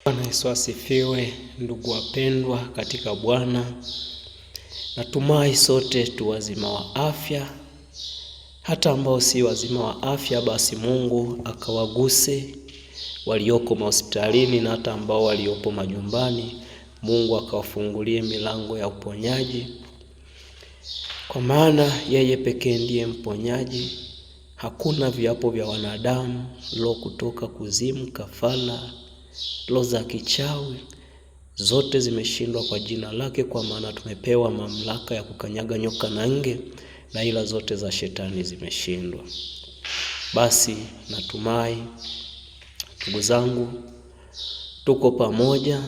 Bwana Yesu asifiwe. Ndugu wapendwa katika Bwana, natumai sote tu wazima wa afya. Hata ambao si wazima wa afya, basi Mungu akawaguse walioko hospitalini, na hata ambao waliopo majumbani, Mungu akawafungulie milango ya uponyaji, kwa maana yeye pekee ndiye mponyaji. Hakuna viapo vya wanadamu, roho kutoka kuzimu, kafara, roho za kichawi, zote zimeshindwa kwa jina lake, kwa maana tumepewa mamlaka ya kukanyaga nyoka na nge, na ila zote za shetani zimeshindwa. Basi natumai ndugu zangu tuko pamoja,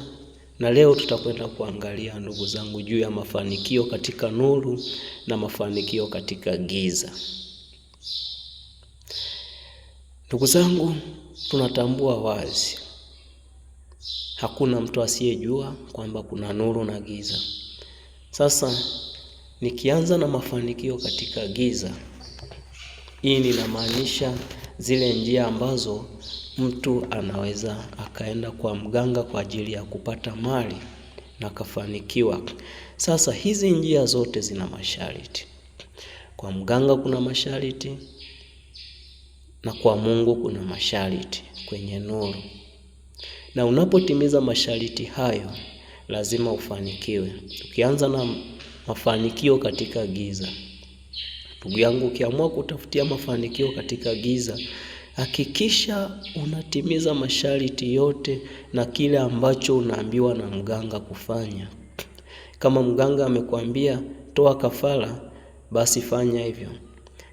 na leo tutakwenda kuangalia ndugu zangu juu ya mafanikio katika nuru na mafanikio katika giza. Ndugu zangu, tunatambua wazi hakuna mtu asiyejua kwamba kuna nuru na giza. Sasa nikianza na mafanikio katika giza, hii ninamaanisha zile njia ambazo mtu anaweza akaenda kwa mganga kwa ajili ya kupata mali na kafanikiwa. Sasa hizi njia zote zina masharti. Kwa mganga kuna masharti, na kwa Mungu kuna masharti kwenye nuru. Na unapotimiza masharti hayo, lazima ufanikiwe. Ukianza na mafanikio katika giza, ndugu yangu, ukiamua kutafutia mafanikio katika giza, hakikisha unatimiza masharti yote na kile ambacho unaambiwa na mganga kufanya. Kama mganga amekwambia toa kafara, basi fanya hivyo.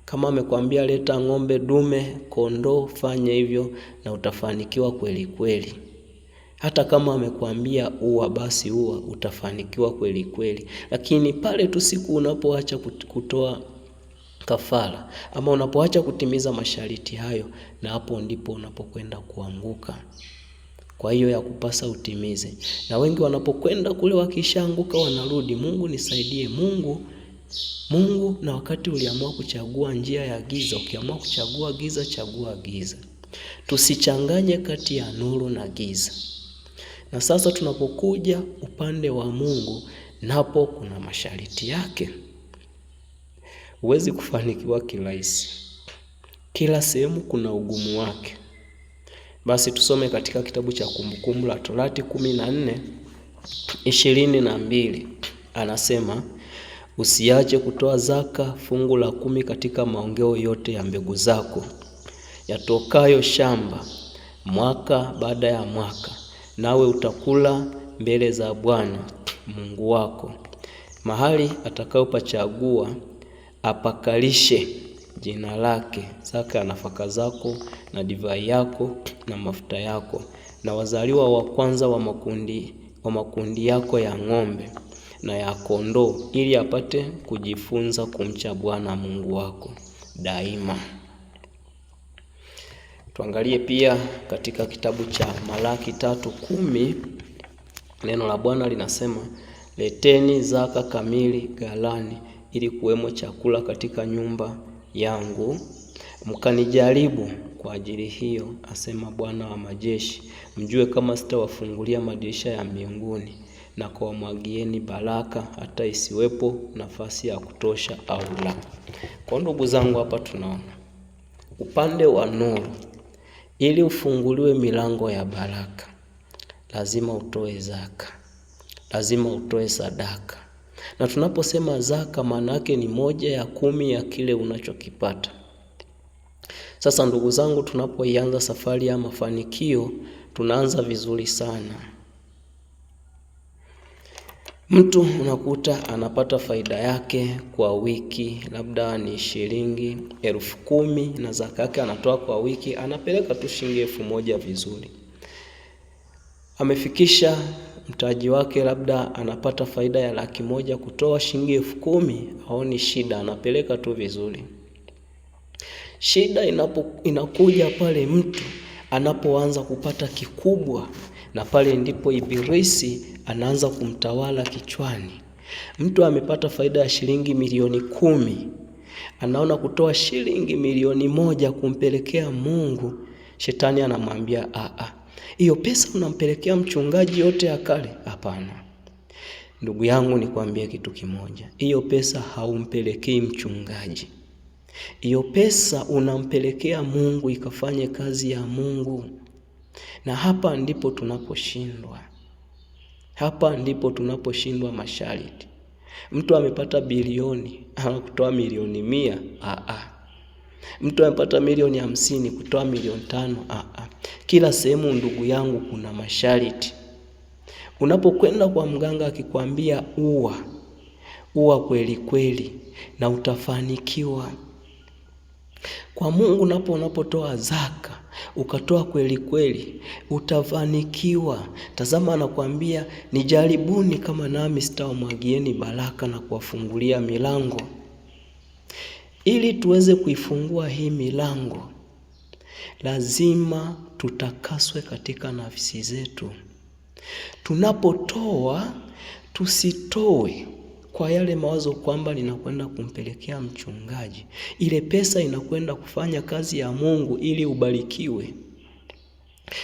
Kama amekwambia leta ng'ombe dume, kondoo, fanya hivyo na utafanikiwa kweli kweli. Hata kama amekwambia ua, basi ua, utafanikiwa kweli kweli. Lakini pale tu siku unapoacha kutoa kafara, ama unapoacha kutimiza masharti hayo, na hapo ndipo unapokwenda kuanguka. Kwa hiyo ya kupasa utimize. Na wengi wanapokwenda kule wakishaanguka wanarudi, Mungu nisaidie, Mungu. Na wakati uliamua kuchagua njia ya giza, ukiamua kuchagua giza, chagua giza. Tusichanganye kati ya nuru na giza. Na sasa tunapokuja upande wa Mungu, napo kuna masharti yake. Huwezi kufanikiwa kirahisi. Kila sehemu kuna ugumu wake. Basi tusome katika kitabu cha Kumbukumbu la Torati 14:22. Anasema, usiache kutoa zaka fungu la 10 katika maongeo yote ya mbegu zako yatokayo shamba mwaka baada ya mwaka, nawe utakula mbele za Bwana Mungu wako mahali atakayopachagua apakalishe jina lake, zaka ya nafaka zako na divai yako na mafuta yako, na wazaliwa wa kwanza wa makundi yako ya ng'ombe na ya kondoo, ili apate kujifunza kumcha Bwana Mungu wako daima. Tuangalie pia katika kitabu cha Malaki 3:10, neno la Bwana linasema, leteni zaka kamili ghalani, ili kuwemo chakula katika nyumba yangu, mkanijaribu kwa ajili hiyo, asema Bwana wa majeshi, mjue kama sitawafungulia madirisha ya mbinguni na kuwamwagieni baraka hata isiwepo nafasi ya kutosha au la. Kwa ndugu zangu, hapa tunaona upande wa nuru, ili ufunguliwe milango ya baraka, lazima utoe zaka, lazima utoe sadaka. Na tunaposema zaka, maana yake ni 1/10 ya kile unachokipata. Sasa ndugu zangu, tunapoianza safari ya mafanikio, tunaanza vizuri sana. Mtu unakuta anapata faida yake kwa wiki, labda ni shilingi 10,000, na zaka yake anatoa kwa wiki, anapeleka tu shilingi 1,000 vizuri. Amefikisha mtaji wake, labda anapata faida ya 100,000, kutoa shilingi 10,000, haoni shida, anapeleka tu vizuri. Shida inakuja pale mtu anapoanza kupata kikubwa, na pale ndipo ibilisi anaanza kumtawala kichwani. Mtu amepata faida ya shilingi milioni 10, anaona kutoa shilingi milioni 1 kumpelekea Mungu. Shetani anamwambia Hiyo pesa unampelekea mchungaji yote akale? Hapana. Ndugu yangu, nikwambie kitu kimoja. Hiyo pesa haumpelekei mchungaji. Hiyo pesa unampelekea Mungu ikafanye kazi ya Mungu. Na hapa ndipo tunaposhindwa. Hapa ndipo tunaposhindwa masharti. Mtu amepata bilioni, anakutoa milioni 100. Mtu amepata milioni 50 kutoa milioni 5. Kila sehemu ndugu yangu kuna masharti. Unapokwenda kwa mganga akikwambia ua kweli kweli na utafanikiwa. Kwa Mungu unapotoa zaka, ukatoa kweli kweli, utafanikiwa. Tazama anakuambia, nijaribuni kama nami sitawamwagieni baraka na kuwafungulia milango. Ili tuweze kuifungua hii milango, lazima tutakaswe katika nafsi zetu. Tunapotoa, tusitoe kwa yale mawazo kwamba ninakwenda kumpelekea mchungaji. Ile pesa inakwenda kufanya kazi ya Mungu ili ubarikiwe.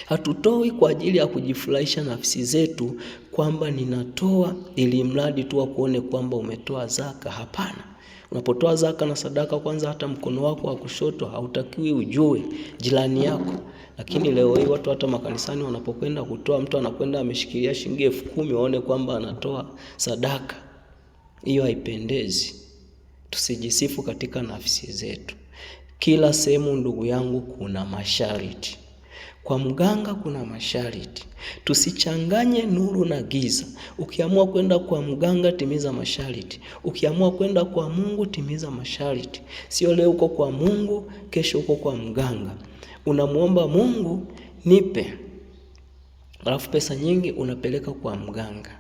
Hatutoi kwa ajili ya kujifurahisha nafsi zetu kwamba ninatoa ili mradi tu kuone kwamba umetoa zaka. Hapana. Unapotoa zaka na sadaka, kwanza hata mkono wako wa kushoto hautakiwi ujue jirani yako. Lakini leo hii watu hata makanisani wanapokwenda kutoa, mtu anakwenda ameshikilia shilingi 10,000 waone kwamba anatoa sadaka. Hiyo haipendezi. Tusijisifu katika nafsi zetu. Kila sehemu ndugu yangu kuna masharti. Kwa mganga kuna masharti. Tusichanganye nuru na giza. Ukiamua kwenda kwa mganga, timiza masharti. Ukiamua kwenda kwa Mungu, timiza masharti. Sio leo uko kwa Mungu, kesho uko kwa mganga. Unamuomba Mungu, nipe, alafu pesa nyingi unapeleka kwa mganga.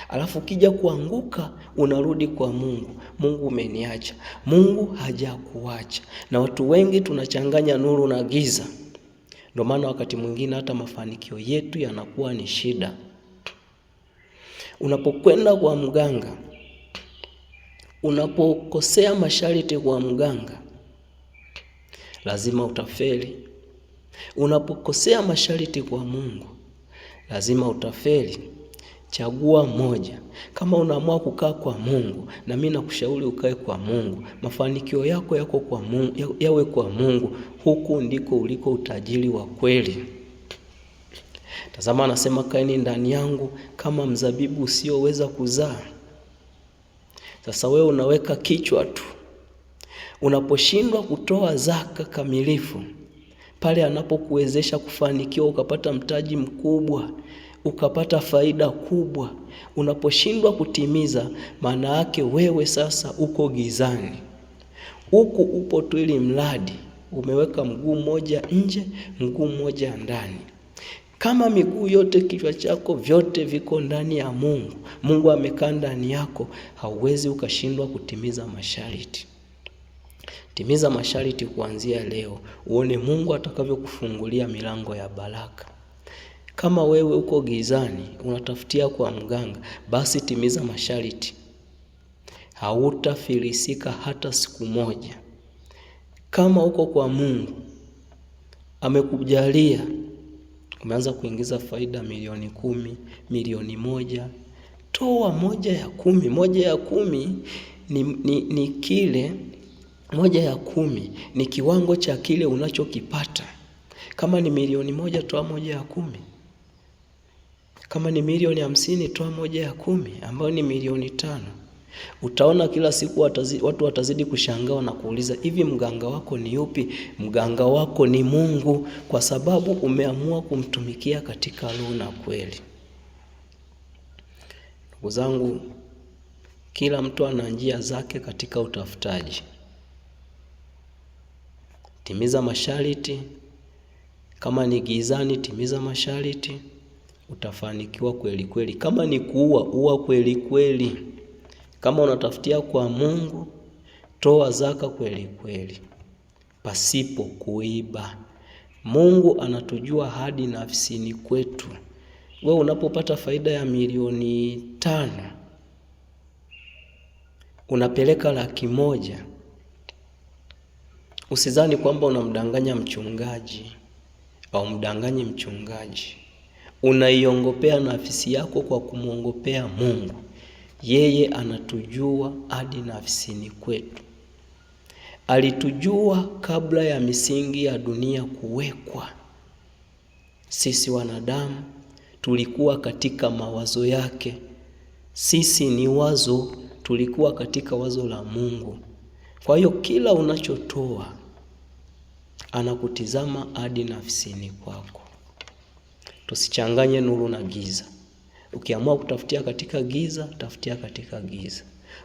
Alafu ukija kuanguka unarudi kwa Mungu. Mungu umeniacha. Mungu hajakuacha. Na watu wengi tunachanganya nuru na giza. Ndio maana wakati mwingine hata mafanikio yetu yanakuwa ni shida. Unapokwenda kwa mganga, unapokosea masharti kwa mganga, lazima utafeli. Unapokosea masharti kwa Mungu, lazima utafeli. Chagua moja. Kama unaamua kukaa kwa Mungu, na mimi nakushauri ukae kwa Mungu. Mafanikio yako yako kwa Mungu, yawe kwa Mungu. Huku ndiko uliko utajiri wa kweli. Tazama anasema, kaeni ndani yangu kama mzabibu usioweza kuzaa. Sasa wewe unaweka kichwa tu. Unaposhindwa kutoa zaka kamilifu, pale anapokuwezesha kufanikiwa ukapata mtaji mkubwa, ukapata faida kubwa, unaposhindwa kutimiza, maana yake wewe sasa uko gizani. Huku upo tu ili mradi umeweka mguu mmoja nje, mguu mmoja ndani. Kama miguu yote, kichwa chako, vyote viko ndani ya Mungu, Mungu amekaa ndani yako, hauwezi ukashindwa kutimiza masharti. Timiza masharti kuanzia leo, uone Mungu atakavyokufungulia milango ya baraka. Kama wewe uko gizani, unatafutia kwa mganga, basi timiza masharti. Hautafilisika hata siku moja. Kama uko kwa Mungu, amekujalia, umeanza kuingiza faida milioni 10, milioni 1, toa 1/10. 1/10 ni kile, 1/10 ni kiwango cha kile unachokipata. Kama ni milioni 1, toa 1/10. Kama ni milioni 50, toa 1/10, ambayo ni milioni 5. Utaona kila siku watu watazidi kushangaa na kuuliza, hivi mganga wako ni yupi? Mganga wako ni Mungu, kwa sababu umeamua kumtumikia katika roho na kweli. Ndugu zangu, kila mtu ana njia zake katika utafutaji. Timiza masharti. Kama ni gizani, timiza masharti, utafanikiwa kweli kweli. Kama ni ua kweli kweli. Kama unatafutia kwa Mungu, toa zaka kweli kweli, pasipo kuiba. Mungu anatujua hadi nafsini kwetu. Wewe unapopata faida ya milioni 5, unapeleka 100,000. Usizani kwamba unamdanganya mchungaji. au mdanganyi mchungaji. Unaiongopea nafsi yako kwa kumwongopea Mungu. Yeye anatujua hadi nafsini kwetu. Alitujua kabla ya misingi ya dunia kuwekwa. Sisi wanadamu tulikuwa katika mawazo yake. Sisi ni wazo, tulikuwa katika wazo la Mungu. Kwa hiyo kila unachotoa anakutizama hadi nafsini kwako. Tusichanganye nuru na giza. Ukiamua kutafutia katika giza, tafutia katika giza.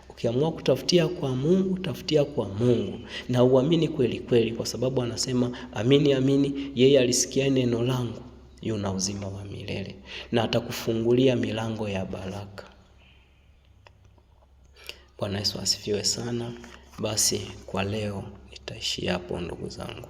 Ukiamua kutafutia kwa Mungu, tafutia kwa Mungu. Na uamini kweli kweli, kwa sababu anasema amini amini, yeye alisikia neno langu yuna uzima wa milele, na atakufungulia milango ya baraka. Bwana Yesu asifiwe sana. Basi kwa leo nitaishia hapo ndugu zangu.